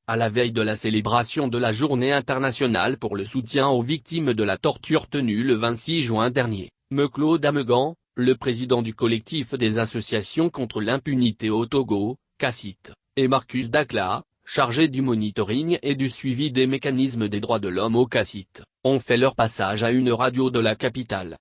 à la veille de la célébration de la Journée internationale pour le soutien aux victimes de la torture tenue le 26 juin dernier, Claude Amegan, le président du collectif des associations contre l'impunité au Togo, CACIT, et Marcus Dakla, chargé du monitoring et du suivi des mécanismes des droits de l'homme au CACIT, ont fait leur passage à une radio de la capitale.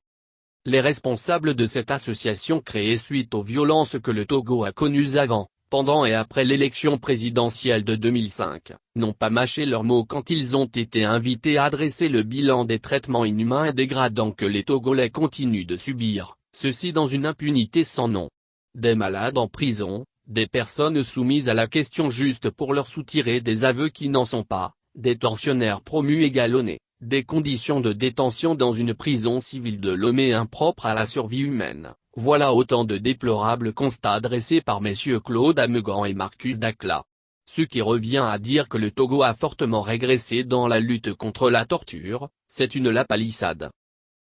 Les responsables de cette association créée suite aux violences que le Togo a connues avant, pendant et après l'élection présidentielle de 2005, n'ont pas mâché leurs mots quand ils ont été invités à dresser le bilan des traitements inhumains et dégradants que les Togolais continuent de subir, ceci dans une impunité sans nom. Des malades en prison, des personnes soumises à la question juste pour leur soutirer des aveux qui n'en sont pas, des tortionnaires promus et galonnés, des conditions de détention dans une prison civile de Lomé impropres à la survie humaine. Voilà autant de déplorables constats dressés par messieurs Claude Amegan et Marcus Dakla. Ce qui revient à dire que le Togo a fortement régressé dans la lutte contre la torture, c'est une lapalissade.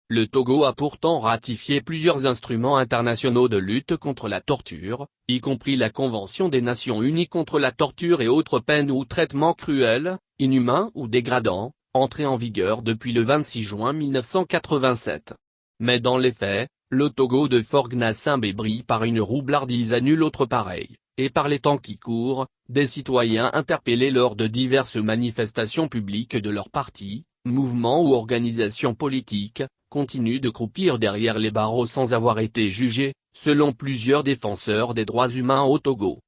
Le Togo a pourtant ratifié plusieurs instruments internationaux de lutte contre la torture, y compris la Convention des Nations Unies contre la torture et autres peines ou traitements cruels, inhumains ou dégradants, entrée en vigueur depuis le 26 juin 1987. Mais dans les faits, le Togo de Faure-Gnassingbé brille par une roublardise à nulle autre pareille, et par les temps qui courent, des citoyens interpellés lors de diverses manifestations publiques de leur parti, mouvement ou organisation politique, continuent de croupir derrière les barreaux sans avoir été jugés, selon plusieurs défenseurs des droits humains au Togo.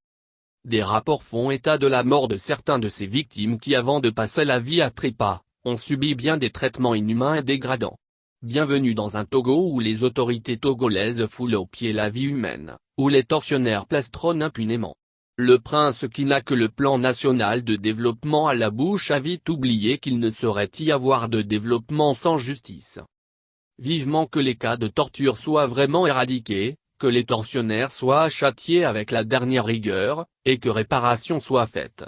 Des rapports font état de la mort de certains de ces victimes qui avant de passer la vie à trépas, ont subi bien des traitements inhumains et dégradants. Bienvenue dans un Togo où les autorités togolaises foulent aux pieds la vie humaine, où les tortionnaires plastronnent impunément. Le prince qui n'a que le plan national de développement à la bouche a vite oublié qu'il ne saurait y avoir de développement sans justice. Vivement que les cas de torture soient vraiment éradiqués, que les tortionnaires soient châtiés avec la dernière rigueur, et que réparation soit faite.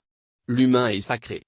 L'humain est sacré.